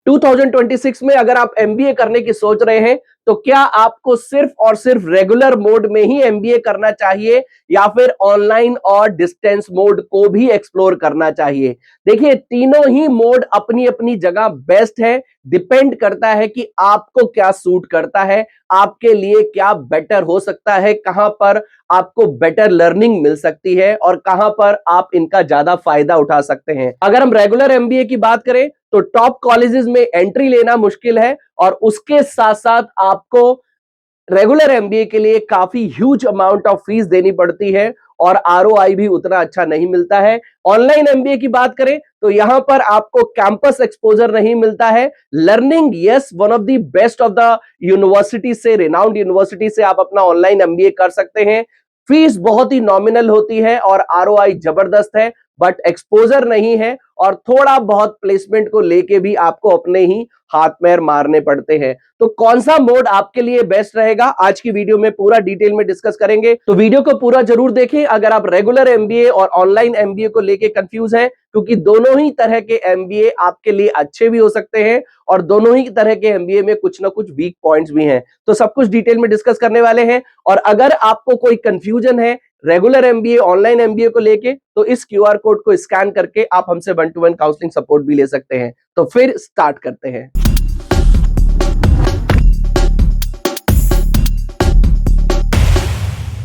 2026 में अगर आप एमबीए करने की सोच रहे हैं तो क्या आपको सिर्फ और सिर्फ रेगुलर मोड में ही एमबीए करना चाहिए या फिर ऑनलाइन और डिस्टेंस मोड को भी एक्सप्लोर करना चाहिए। देखिए, तीनों ही मोड अपनी अपनी जगह बेस्ट है। डिपेंड करता है कि आपको क्या सूट करता है, आपके लिए क्या बेटर हो सकता है, कहां पर आपको बेटर लर्निंग मिल सकती है और कहां पर आप इनका ज्यादा फायदा उठा सकते हैं। अगर हम रेगुलर एमबीए की बात करें तो टॉप कॉलेजेस में एंट्री लेना मुश्किल है और उसके साथ साथ आपको रेगुलर एमबीए के लिए काफी ह्यूज अमाउंट ऑफ फीस देनी पड़ती है और आरओआई भी उतना अच्छा नहीं मिलता है। ऑनलाइन एमबीए की बात करें तो यहां पर आपको कैंपस एक्सपोजर नहीं मिलता है। Learning yes, one of the best of the university से, रिनाउंड यूनिवर्सिटी से आप अपना ऑनलाइन एमबीए कर सकते हैं। फीस बहुत ही नॉमिनल होती है और आरओआई जबरदस्त है, बट एक्सपोजर नहीं है और थोड़ा बहुत प्लेसमेंट को लेके भी आपको अपने ही हाथ पैर मारने पड़ते हैं। तो कौन सा मोड आपके लिए बेस्ट रहेगा, आज की वीडियो में पूरा डिटेल में डिस्कस करेंगे, तो वीडियो को पूरा जरूर देखें अगर आप रेगुलर एमबीए और ऑनलाइन एमबीए को लेके कंफ्यूज हैं, क्योंकि दोनों ही तरह के एमबीए आपके लिए अच्छे भी हो सकते हैं और दोनों ही तरह के एमबीए में कुछ ना कुछ वीक पॉइंट्स भी हैं। तो सब कुछ डिटेल में डिस्कस करने वाले हैं और अगर आपको कोई कंफ्यूजन है रेगुलर एमबीए ऑनलाइन एमबीए को लेके तो इस क्यूआर कोड को स्कैन करके आप हमसे 1-to-1 काउंसलिंग सपोर्ट भी ले सकते हैं। तो फिर स्टार्ट करते हैं।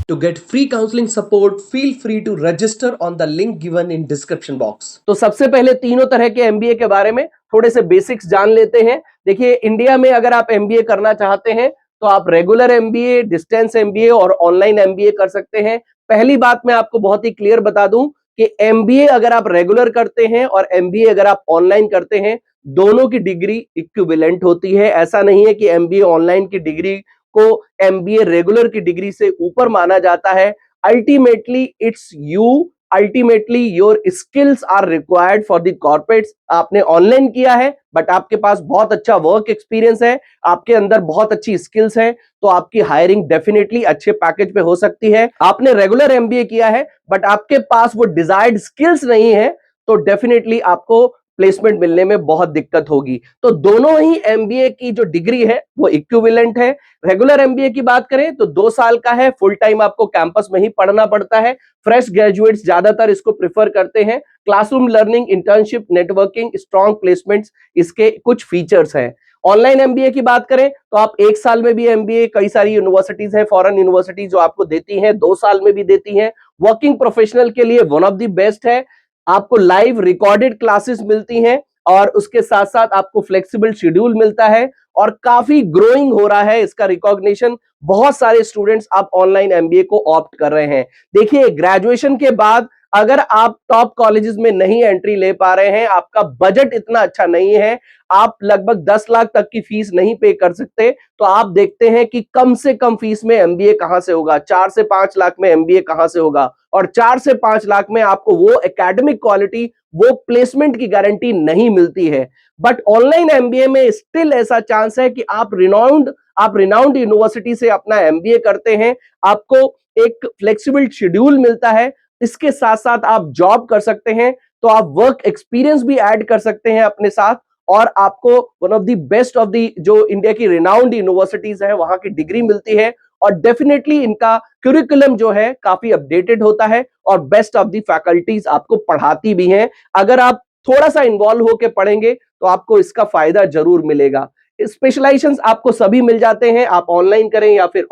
To get free counseling support, feel free to register on the link given in description box। तो सबसे पहले तीनों तरह के एमबीए के बारे में थोड़े से बेसिक्स जान लेते हैं। देखिए, इंडिया में अगर आप एमबीए करना चाहते हैं तो आप रेगुलर एमबीए, डिस्टेंस एमबीए और ऑनलाइन एमबीए कर सकते हैं। पहली बात मैं आपको बहुत ही क्लियर बता दूं कि एमबीए अगर आप रेगुलर करते हैं और एमबीए अगर आप ऑनलाइन करते हैं, दोनों की डिग्री इक्विवेलेंट होती है। ऐसा नहीं है कि एमबीए ऑनलाइन की डिग्री को एमबीए रेगुलर की डिग्री से ऊपर माना जाता है। Ultimately it's you, ultimately your skills are required for the corporates. आपने ऑनलाइन किया है बट आपके पास बहुत अच्छा वर्क एक्सपीरियंस है, आपके अंदर बहुत अच्छी स्किल्स है, तो आपकी हायरिंग डेफिनेटली अच्छे पैकेज पे हो सकती है। आपने रेगुलर एमबीए किया है बट आपके पास वो डिजायर्ड स्किल्स नहीं है, तो डेफिनेटली आपको प्लेसमेंट मिलने में बहुत दिक्कत होगी। तो दोनों ही एमबीए की जो डिग्री है वो इक्विवेलेंट है। रेगुलर एमबीए की बात करें तो 2 साल का है, फुल टाइम आपको कैंपस में ही पढ़ना पड़ता है। फ्रेश ग्रेजुएट्स ज्यादातर इसको प्रेफर करते हैं। Classroom learning, internship, networking, strong placements इसके कुछ फीचर्स हैं। ऑनलाइन एमबीए की बात करें तो आप 1 साल में भी एमबीए, कई सारी यूनिवर्सिटीज हैं, फॉरेन यूनिवर्सिटीज जो आपको देती हैं, 2 साल में भी देती हैं। वर्किंग प्रोफेशनल के लिए वन ऑफ द बेस्ट है। आपको लाइव रिकॉर्डेड क्लासेस मिलती हैं और उसके साथ साथ आपको फ्लेक्सिबल शेड्यूल मिलता है और काफी ग्रोइंग हो रहा है इसका रिकॉग्निशन। बहुत सारे स्टूडेंट्स आप ऑनलाइन एमबीए को ऑप्ट कर रहे हैं। देखिए, ग्रेजुएशन के बाद अगर आप टॉप कॉलेजेस में नहीं एंट्री ले पा रहे हैं, आपका बजट इतना अच्छा नहीं है, आप लगभग 10 लाख तक की फीस नहीं पे कर सकते, तो आप देखते हैं कि कम से कम फीस में एमबीए कहां से होगा, 4 से 5 लाख में एमबीए कहां से होगा और 4 से 5 लाख में आपको वो एकेडमिक क्वालिटी, वो प्लेसमेंट की गारंटी नहीं मिलती है। बट ऑनलाइन एमबीए में स्टिल ऐसा चांस है कि आप रिनाउंड यूनिवर्सिटी से अपना एमबीए करते हैं, आपको एक फ्लेक्सिबल शेड्यूल मिलता है, इसके साथ साथ आप जॉब कर सकते हैं, तो आप वर्क एक्सपीरियंस भी ऐड कर सकते हैं अपने साथ और आपको one of the best of the जो इंडिया की रिनाउंड यूनिवर्सिटीज है वहां की डिग्री मिलती है और डेफिनेटली इनका करिकुलम जो है काफी अपडेटेड होता है और बेस्ट ऑफ द फैकल्टीज आपको पढ़ाती भी हैं। अगर आप थोड़ा सा इन्वॉल्व होकर पढ़ेंगे तो आपको इसका फायदा जरूर मिलेगा। स्पेशलाइजेशंस आपको सभी मिल जाते हैं, आप ऑनलाइन करें या फिर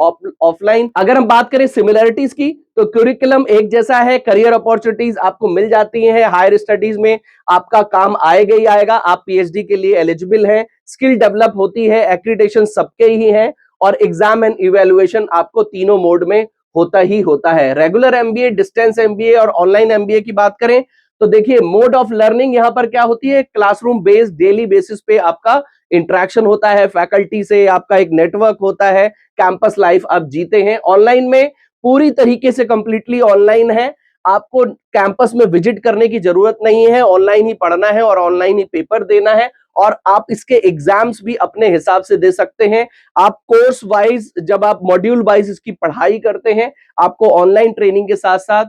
ऑफलाइन। अगर हम बात करें सिमिलरिटीज की तो करिकुलम एक जैसा है, करियर अपॉर्चुनिटीज आपको मिल जाती हैं, हायर स्टडीज में आपका काम आएगा ही आएगा, आप पीएचडी के लिए एलिजिबल हैं, स्किल डेवलप होती है, एक्रीडिटेशन सबके ही है और एग्जाम एंड इवेल्युएशन आपको तीनों मोड में होता ही होता है। रेगुलर एमबीए, डिस्टेंस एमबीए और ऑनलाइन एमबीए की बात करें तो देखिए, मोड ऑफ लर्निंग यहां पर क्या होती है, क्लासरूम बेस्ड डेली बेसिस पे आपका इंटरेक्शन होता है फैकल्टी से, आपका एक नेटवर्क होता है, कैंपस लाइफ आप जीते हैं। ऑनलाइन में पूरी तरीके से कंप्लीटली ऑनलाइन है, आपको कैंपस में विजिट करने की जरूरत नहीं है, ऑनलाइन ही पढ़ना है और ऑनलाइन ही पेपर देना है और आप इसके एग्जाम्स भी अपने हिसाब से दे सकते हैं। आप कोर्स वाइज, जब आप मॉड्यूल वाइज इसकी पढ़ाई करते हैं, आपको ऑनलाइन ट्रेनिंग के साथ साथ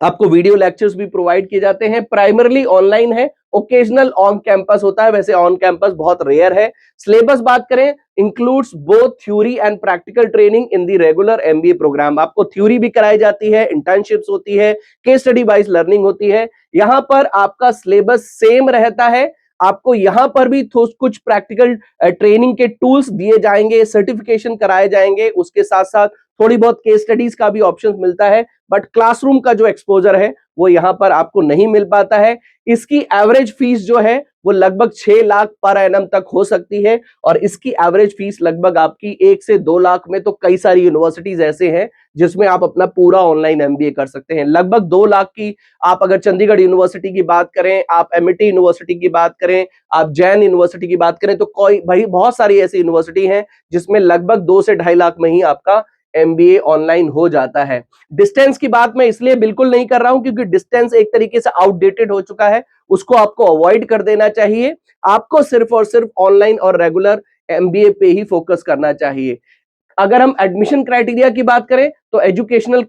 आपको वीडियो लेक्चर्स भी प्रोवाइड किए जाते हैं। प्राइमरली ऑनलाइन है, ओकेजनल ऑन कैंपस होता है, वैसे ऑन कैंपस बहुत रेयर है। सिलेबस बात करें, includes both theory and practical training in the regular MBA programme. आपको थ्योरी भी कराई जाती है, इंटर्नशिप्स होती है, केस स्टडी वाइज लर्निंग होती है। यहां पर आपका सिलेबस सेम रहता है। आपको यहां पर भी कुछ प्रैक्टिकल ट्रेनिंग के टूल्स दिए जाएंगे, सर्टिफिकेशन कराए जाएंगे, उसके साथ साथ थोड़ी बहुत केस स्टडीज का भी ऑप्शन मिलता है, बट क्लासरूम का जो एक्सपोजर है वो यहां पर आपको नहीं मिल पाता है। इसकी एवरेज फीस जो है वो लगभग 6 लाख पर एनम तक हो सकती है, और इसकी एवरेज फीस लगभग आपकी 1 से 2 लाख में, तो कई सारी यूनिवर्सिटीज ऐसे हैं जिसमें आप अपना पूरा ऑनलाइन एमबीए कर सकते हैं। लगभग 2 लाख की आप अगर चंडीगढ़ यूनिवर्सिटी की बात करें, आप एमिटी यूनिवर्सिटी की बात करें, आप जैन यूनिवर्सिटी की बात करें, तो कोई भाई बहुत सारी ऐसी यूनिवर्सिटी हैं जिसमें लगभग 2 से 2.5 लाख में ही आपका एमबीए ऑनलाइन हो जाता है। डिस्टेंस की बात मैं इसलिए बिल्कुल नहीं कर रहा हूं क्योंकि डिस्टेंस एक तरीके से आउटडेटेड हो चुका है, उसको आपको अवॉइड कर देना चाहिए। आपको सिर्फ और सिर्फ ऑनलाइन और रेगुलर एमबीए पे ही फोकस करना चाहिए। अगर हम एडमिशन क्राइटेरिया की बात करें तो एजुकेशनल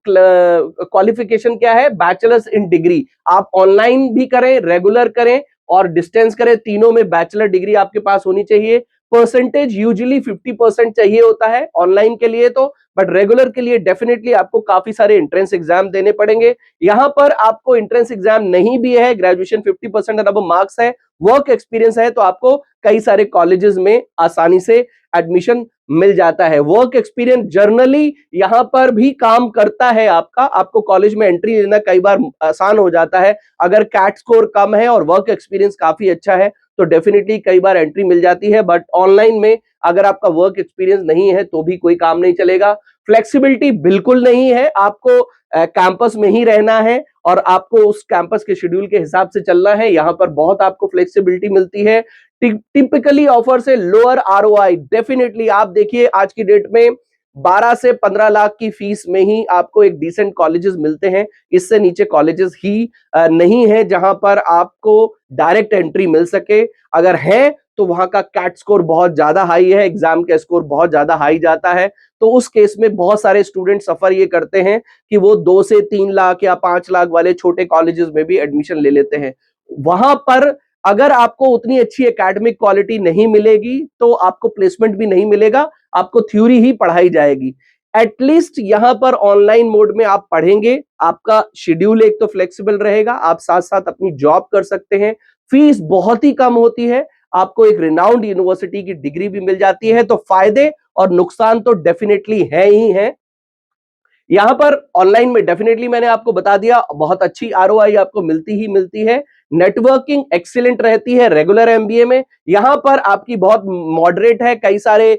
क्वालिफिकेशन क्या है, बैचलर्स इन डिग्री। आप ऑनलाइन भी करें, रेगुलर करें और डिस्टेंस करें, तीनों में बैचलर डिग्री आपके पास होनी चाहिए। परसेंटेज यूजुअली 50% चाहिए होता है ऑनलाइन के लिए तो, बट रेगुलर के लिए डेफिनेटली आपको काफी सारे एंट्रेंस एग्जाम देने पड़ेंगे। यहां पर आपको एंट्रेंस एग्जाम नहीं भी है, ग्रेजुएशन 50% एंड अबव मार्क्स है, वर्क एक्सपीरियंस है, तो आपको कई सारे कॉलेजेस में आसानी से एडमिशन मिल जाता है। वर्क एक्सपीरियंस जर्नली यहां पर भी काम करता है आपका, आपको कॉलेज में एंट्री लेना कई बार आसान हो जाता है। अगर कैट स्कोर कम है और वर्क एक्सपीरियंस काफी अच्छा है तो डेफिनेटली कई बार एंट्री मिल जाती है, बट ऑनलाइन में अगर आपका वर्क एक्सपीरियंस नहीं है तो भी कोई काम नहीं चलेगा। फ्लेक्सिबिलिटी बिल्कुल नहीं है, आपको कैंपस में ही रहना है और आपको उस कैंपस के शेड्यूल के हिसाब से चलना है। यहां पर बहुत आपको फ्लेक्सिबिलिटी मिलती है। टिपिकली ऑफर से लोअर आरओआई। डेफिनेटली आप देखिए आज की डेट में 12 से 15 लाख की फीस में ही आपको एक डिसेंट कॉलेजेस मिलते हैं, इससे नीचे कॉलेजेस ही नहीं है जहां पर आपको डायरेक्ट एंट्री मिल सके। अगर है तो वहां का कैट स्कोर बहुत ज्यादा हाई है, एग्जाम का स्कोर बहुत ज्यादा हाई जाता है, तो उस केस में बहुत सारे स्टूडेंट सफर ये करते हैं कि वो 2 से 3 लाख या 5 लाख वाले छोटे कॉलेजेस में भी एडमिशन ले लेते हैं। वहां पर अगर आपको उतनी अच्छी एकेडमिक क्वालिटी नहीं मिलेगी तो आपको प्लेसमेंट भी नहीं मिलेगा, आपको थ्योरी ही पढ़ाई जाएगी। एटलीस्ट यहां पर ऑनलाइन मोड में आप पढ़ेंगे, आपका शेड्यूल एक तो फ्लेक्सिबल रहेगा, आप साथ साथ अपनी जॉब कर सकते हैं, फीस बहुत ही कम होती है, आपको एक रिनाउंड यूनिवर्सिटी की डिग्री भी मिल जाती है। तो फायदे और नुकसान तो डेफिनेटली है ही है। यहां पर ऑनलाइन में डेफिनेटली मैंने आपको बता दिया, बहुत अच्छी आरओआई आपको मिलती ही मिलती है। नेटवर्किंग एक्सीलेंट रहती है रेगुलर एमबीए में। यहां पर आपकी बहुत मॉडरेट है, कई सारे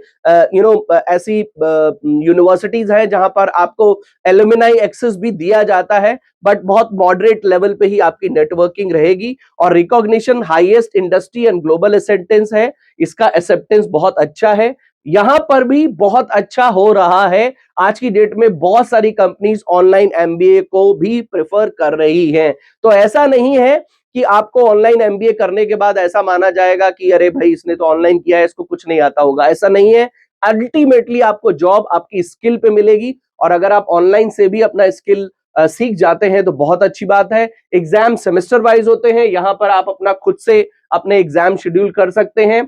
ऐसी यूनिवर्सिटीज हैं जहां पर आपको एलुमनाई एक्सेस भी दिया जाता है, बट बहुत मॉडरेट लेवल पे ही आपकी नेटवर्किंग रहेगी। और recognition highest industry and global acceptance है, इसका एक्सेप्टेंस बहुत अच्छा है। यहां पर भी बहुत अच्छा हो रहा है, आज की डेट में बहुत सारी कंपनीज ऑनलाइन एमबीए को भी प्रेफर कर रही हैं। तो ऐसा नहीं है कि आपको ऑनलाइन एमबीए करने के बाद ऐसा माना जाएगा कि अरे भाई इसने तो ऑनलाइन किया है, इसको कुछ नहीं आता होगा, ऐसा नहीं है। अल्टीमेटली आपको जॉब आपकी स्किल पे मिलेगी, और अगर आप ऑनलाइन से भी अपना स्किल सीख जाते हैं तो बहुत अच्छी बात है। एग्जाम सेमेस्टर वाइज होते हैं, यहां पर आप अपना खुद से अपने एग्जाम शेड्यूल कर सकते हैं।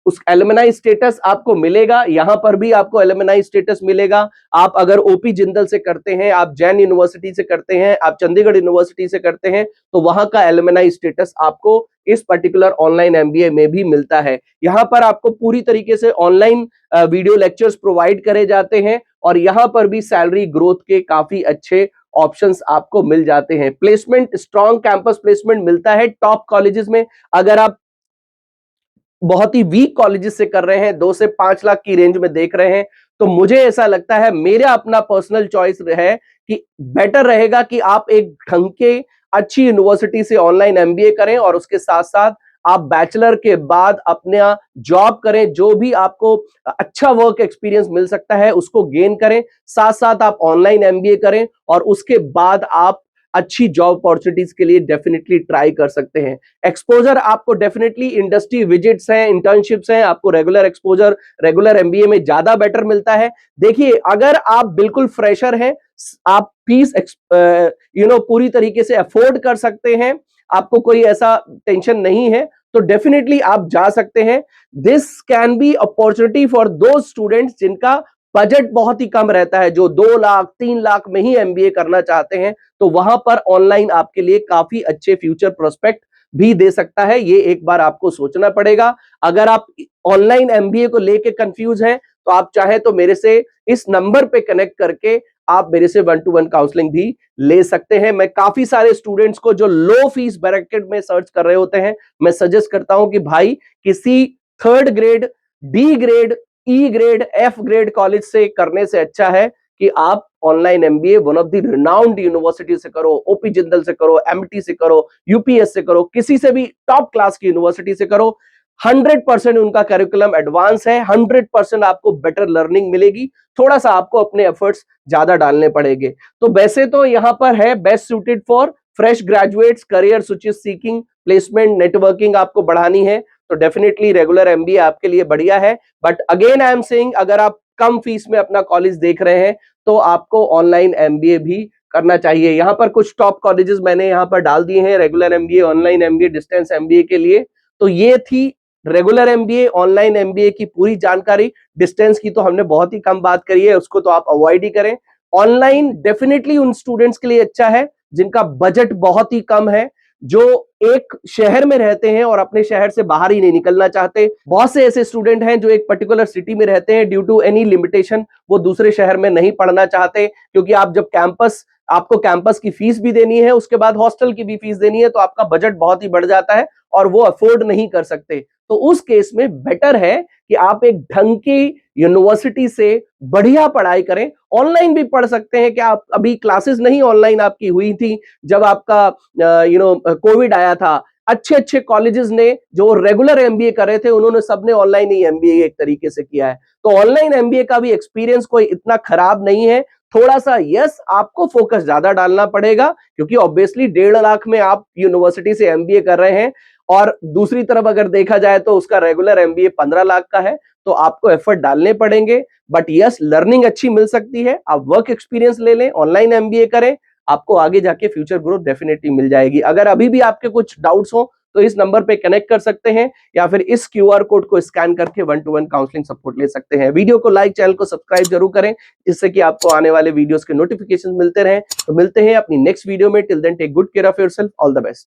उस एलुमनाई स्टेटस आपको मिलेगा, यहां पर भी आपको एलुमनाई स्टेटस मिलेगा। आप अगर ओपी जिंदल से करते हैं, आप जैन यूनिवर्सिटी से करते हैं, आप चंडीगढ़ यूनिवर्सिटी से करते हैं, तो वहां का एलुमनाई स्टेटस आपको इस पर्टिकुलर ऑनलाइन एमबीए में भी मिलता है। यहां पर आपको पूरी तरीके से ऑनलाइन वीडियो लेक्चर्स प्रोवाइड करे जाते हैं, और यहां पर भी सैलरी ग्रोथ के काफी अच्छे ऑप्शंस आपको मिल जाते हैं। प्लेसमेंट, स्ट्रॉन्ग कैंपस प्लेसमेंट मिलता है टॉप कॉलेजेस में। अगर आप बहुत ही वीक कॉलेजेस से कर रहे हैं, 2 से 5 लाख की रेंज में देख रहे हैं, तो मुझे ऐसा लगता है, मेरा अपना पर्सनल चॉइस है कि बेटर रहेगा कि आप एक ढंग के अच्छी यूनिवर्सिटी से ऑनलाइन एमबीए करें और उसके साथ साथ आप बैचलर के बाद अपना जॉब करें, जो भी आपको अच्छा वर्क एक्सपीरियंस मिल सकता है उसको गेन करें, साथ साथ आप ऑनलाइन एमबीए करें और उसके बाद आप अच्छी जॉब अपॉर्चुनिटीज के लिए डेफिनेटली ट्राई कर सकते हैं। एक्सपोजर आपको डेफिनेटली इंडस्ट्री विजिट्स हैं, इंटर्नशिप्स हैं, आपको रेगुलर एक्सपोजर रेगुलर एमबीए में ज्यादा बेटर मिलता है। देखिए, अगर आप बिल्कुल फ्रेशर हैं आप फीस पूरी तरीके से अफोर्ड कर सकते हैं, आपको कोई ऐसा टेंशन नहीं है, तो डेफिनेटली आप जा सकते हैं। This can be opportunity for दो स्टूडेंट्स जिनका बजट बहुत ही कम रहता है, जो 2 लाख 3 लाख में ही एमबीए करना चाहते हैं, तो वहां पर ऑनलाइन आपके लिए काफी अच्छे फ्यूचर प्रोस्पेक्ट भी दे सकता है। ये एक बार आपको सोचना पड़ेगा। अगर आप ऑनलाइन एमबीए को लेके कंफ्यूज हैं, तो आप चाहे तो मेरे से इस नंबर पे कनेक्ट करके आप मेरे से 1-to-1 काउंसलिंग भी ले सकते हैं। मैं काफी सारे स्टूडेंट्स को जो लो फीस ब्रैकेट में सर्च कर रहे होते हैं, मैं सजेस्ट करता हूं कि भाई किसी थर्ड ग्रेड, डी ग्रेड, ई ग्रेड, एफ ग्रेड कॉलेज से करने से अच्छा है कि आप online MBA one of the renowned university से करो, ओपी जिंदल से करो, एमटी से करो, यूपीएस से करो, किसी से भी टॉप क्लास की यूनिवर्सिटी से करो। 100% उनका करिकुलम एडवांस है, 100% आपको बेटर लर्निंग मिलेगी, थोड़ा सा आपको अपने एफर्ट्स ज्यादा डालने पड़ेंगे। तो वैसे तो यहां पर है best suited for fresh graduates, career switch seeking, placement, networking आपको बढ़ानी है, तो डेफिनेटली रेगुलर एमबीए आपके लिए बढ़िया है। But again I am saying, अगर आप कम फीस में अपना कॉलेज देख रहे हैं, तो आपको ऑनलाइन एमबीए भी करना चाहिए। यहां पर कुछ टॉप कॉलेजेस मैंने यहां पर डाल दिए हैं, regular MBA, online MBA, distance MBA के लिए। तो ये थी रेगुलर एमबीए, ऑनलाइन एमबीए की पूरी जानकारी। डिस्टेंस की तो हमने बहुत ही कम बात करी है, उसको तो आप अवॉइड ही करें। ऑनलाइन डेफिनेटली उन स्टूडेंट्स के लिए अच्छा है जिनका बजट बहुत ही कम है, जो एक शहर में रहते हैं और अपने शहर से बाहर ही नहीं निकलना चाहते। बहुत से ऐसे स्टूडेंट हैं जो एक पर्टिकुलर सिटी में रहते हैं, ड्यू टू एनी लिमिटेशन वो दूसरे शहर में नहीं पढ़ना चाहते, क्योंकि आप जब आपको कैंपस की फीस भी देनी है, उसके बाद हॉस्टल की भी फीस देनी है, तो आपका बजट बहुत ही बढ़ जाता है और वो अफोर्ड नहीं कर सकते। तो उस केस में बेटर है कि आप एक ढंग की यूनिवर्सिटी से बढ़िया पढ़ाई करें। ऑनलाइन भी पढ़ सकते हैं, क्या आप अभी क्लासेस नहीं ऑनलाइन आपकी हुई थी जब आपका कोविड आया था? अच्छे अच्छे कॉलेजेस ने जो रेगुलर एमबीए कर रहे थे, उन्होंने सबने ऑनलाइन ही एमबीए एक तरीके से किया है। तो ऑनलाइन एमबीए का भी एक्सपीरियंस कोई इतना खराब नहीं है। थोड़ा सा यस, आपको फोकस ज्यादा डालना पड़ेगा, क्योंकि ऑब्वियसली 1.5 लाख में आप यूनिवर्सिटी से एमबीए कर रहे हैं, और दूसरी तरफ अगर देखा जाए तो उसका रेगुलर एमबीए 15 लाख का है, तो आपको एफर्ट डालने पड़ेंगे। बट यस, लर्निंग अच्छी मिल सकती है, आप वर्क एक्सपीरियंस ले लें, ऑनलाइन एमबीए करें, आपको आगे जाके फ्यूचर ग्रोथ डेफिनेटली मिल जाएगी। अगर अभी भी आपके कुछ डाउट्स हो, तो इस नंबर पे कनेक्ट कर सकते हैं, या फिर इस क्यूआर कोड को स्कैन करके 1-to-1 काउंसलिंग सपोर्ट ले सकते हैं। वीडियो को लाइक, चैनल को सब्सक्राइब जरूर करें, जिससे कि आपको आने वाले वीडियोस के नोटिफिकेशन मिलते रहें। तो मिलते हैं अपनी नेक्स्ट वीडियो में। Till then take good care of yourself, all the best.